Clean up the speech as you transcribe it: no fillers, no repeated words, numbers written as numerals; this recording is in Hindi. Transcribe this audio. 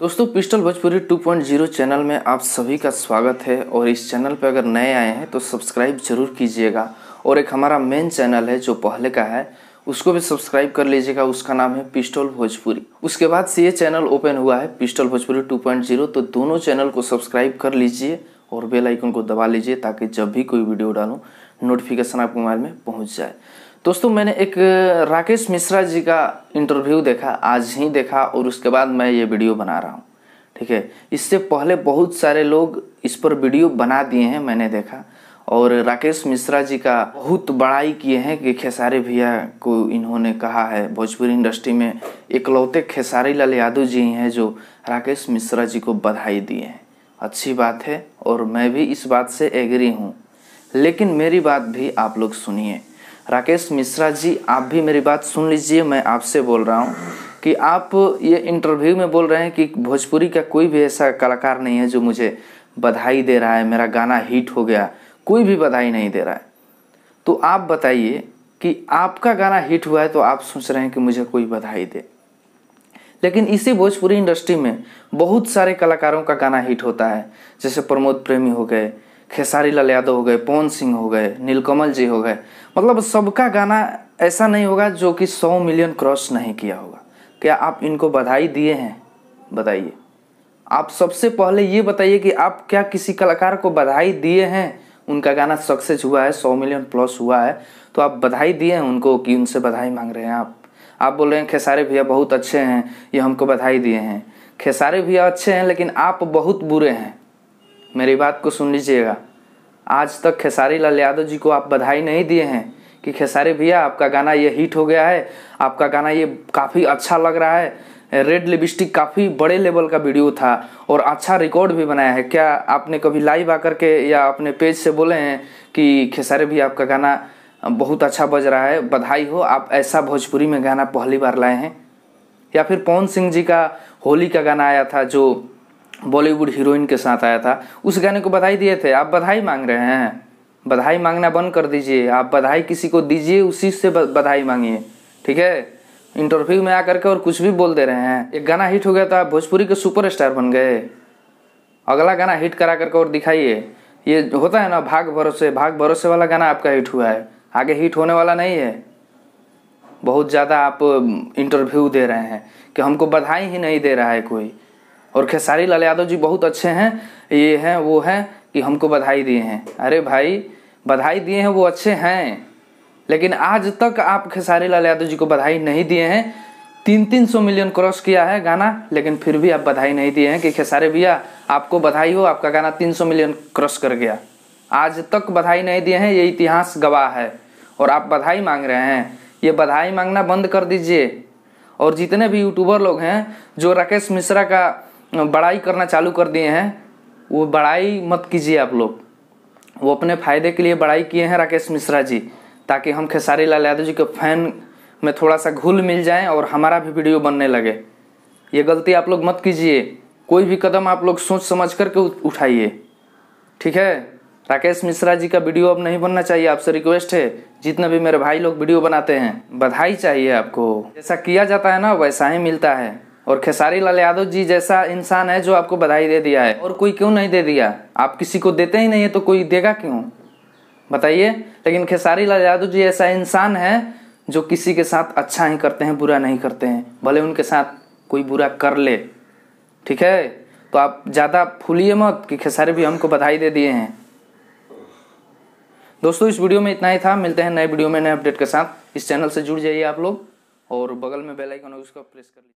दोस्तों पिस्टल भोजपुरी 2.0 चैनल में आप सभी का स्वागत है। और इस चैनल पर अगर नए आए हैं तो सब्सक्राइब जरूर कीजिएगा। और एक हमारा मेन चैनल है जो पहले का है उसको भी सब्सक्राइब कर लीजिएगा, उसका नाम है पिस्टल भोजपुरी। उसके बाद से ये चैनल ओपन हुआ है पिस्टल भोजपुरी 2.0, तो दोनों चैनल को सब्सक्राइब कर लीजिए और बेल आइकन को दबा लीजिए ताकि जब भी कोई वीडियो डालूँ नोटिफिकेशन आपके मोबाइल में पहुँच जाए। दोस्तों मैंने एक राकेश मिश्रा जी का इंटरव्यू देखा, आज ही देखा, और उसके बाद मैं ये वीडियो बना रहा हूँ। ठीक है, इससे पहले बहुत सारे लोग इस पर वीडियो बना दिए हैं, मैंने देखा। और राकेश मिश्रा जी का बहुत बड़ाई किए हैं कि खेसारी भैया को इन्होंने कहा है, भोजपुरी इंडस्ट्री में इकलौते खेसारी लाल यादव जी हैं जो राकेश मिश्रा जी को बधाई दिए हैं। अच्छी बात है और मैं भी इस बात से एग्री हूँ, लेकिन मेरी बात भी आप लोग सुनिए। राकेश मिश्रा जी, आप भी मेरी बात सुन लीजिए। मैं आपसे बोल रहा हूँ कि आप ये इंटरव्यू में बोल रहे हैं कि भोजपुरी का कोई भी ऐसा कलाकार नहीं है जो मुझे बधाई दे रहा है, मेरा गाना हिट हो गया, कोई भी बधाई नहीं दे रहा है। तो आप बताइए कि आपका गाना हिट हुआ है तो आप सोच रहे हैं कि मुझे कोई बधाई दे, लेकिन इसी भोजपुरी इंडस्ट्री में बहुत सारे कलाकारों का गाना हिट होता है, जैसे प्रमोद प्रेमी हो गए, खेसारी लाल यादव हो गए, पवन सिंह हो गए, नीलकमल जी हो गए। मतलब सबका गाना ऐसा नहीं होगा जो कि 100 मिलियन क्रॉस नहीं किया होगा। क्या आप इनको बधाई दिए हैं? बताइए। आप सबसे पहले ये बताइए कि आप क्या किसी कलाकार को बधाई दिए हैं? उनका गाना सक्सेस हुआ है, 100 मिलियन प्लस हुआ है, तो आप बधाई दिए हैं उनको कि उनसे बधाई मांग रहे हैं? आप बोल रहे हैं खेसारी भैया बहुत अच्छे हैं, ये हमको बधाई दिए हैं। खेसारी भैया अच्छे हैं लेकिन आप बहुत बुरे हैं। मेरी बात को सुन लीजिएगा। आज तक खेसारी लाल यादव जी को आप बधाई नहीं दिए हैं कि खेसारी भैया आपका गाना ये हिट हो गया है, आपका गाना ये काफ़ी अच्छा लग रहा है, रेड लिपस्टिक काफ़ी बड़े लेवल का वीडियो था और अच्छा रिकॉर्ड भी बनाया है। क्या आपने कभी लाइव आकर के या अपने पेज से बोले हैं कि खेसारी भैया आपका गाना बहुत अच्छा बज रहा है, बधाई हो, आप ऐसा भोजपुरी में गाना पहली बार लाए हैं? या फिर पवन सिंह जी का होली का गाना आया था जो बॉलीवुड हीरोइन के साथ आया था, उस गाने को बधाई दिए थे? आप बधाई मांग रहे हैं? बधाई मांगना बंद कर दीजिए। आप बधाई किसी को दीजिए, उसी से बधाई मांगिए। ठीक है, इंटरव्यू में आकर के और कुछ भी बोल दे रहे हैं। एक गाना हिट हो गया तो आप भोजपुरी के सुपरस्टार बन गए। अगला गाना हिट करा करके और दिखाइए। ये होता है ना, भाग भरोसे वाला गाना आपका हिट हुआ है, आगे हिट होने वाला नहीं है। बहुत ज़्यादा आप इंटरव्यू दे रहे हैं कि हमको बधाई ही नहीं दे रहा है कोई। और खेसारी लाल यादव जी बहुत अच्छे हैं, ये हैं वो हैं कि हमको बधाई दिए हैं। अरे भाई, बधाई दिए हैं वो अच्छे हैं, लेकिन आज तक आप खेसारी लाल यादव जी को बधाई नहीं दिए हैं। 300 मिलियन क्रॉस किया है गाना, लेकिन फिर भी आप बधाई नहीं दिए हैं कि खेसारी भैया आपको बधाई हो, आपका गाना 300 मिलियन क्रॉस कर गया। आज तक बधाई नहीं दिए हैं, ये इतिहास गवाह है। और आप बधाई मांग रहे हैं, ये बधाई मांगना बंद कर दीजिए। और जितने भी यूट्यूबर लोग हैं जो राकेश मिश्रा का बड़ाई करना चालू कर दिए हैं, वो बड़ाई मत कीजिए आप लोग। वो अपने फ़ायदे के लिए बड़ाई किए हैं राकेश मिश्रा जी, ताकि हम खेसारी लाल यादव जी के फैन में थोड़ा सा घुल मिल जाएं और हमारा भी वीडियो बनने लगे। ये गलती आप लोग मत कीजिए। कोई भी कदम आप लोग सोच समझ करके उठाइए। ठीक है, राकेश मिश्रा जी का वीडियो अब नहीं बनना चाहिए। आपसे रिक्वेस्ट है, जितने भी मेरे भाई लोग वीडियो बनाते हैं, बधाई चाहिए आपको। जैसा किया जाता है ना वैसा ही मिलता है। और खेसारी लाल यादव जी जैसा इंसान है जो आपको बधाई दे दिया है, और कोई क्यों नहीं दे दिया? आप किसी को देते ही नहीं है तो कोई देगा क्यों? बताइए। लेकिन खेसारी लाल यादव जी ऐसा इंसान है जो किसी के साथ अच्छा ही करते हैं, बुरा नहीं करते हैं, भले उनके साथ कोई बुरा कर ले। ठीक है, तो आप ज़्यादा फूलिए मत कि खेसारी भी हमको बधाई दे दिए हैं। दोस्तों इस वीडियो में इतना ही था। मिलते हैं नए वीडियो में नए अपडेट के साथ। इस चैनल से जुड़ जाइए आप लोग और बगल में बेल आइकन है उसको प्रेस कर लीजिए।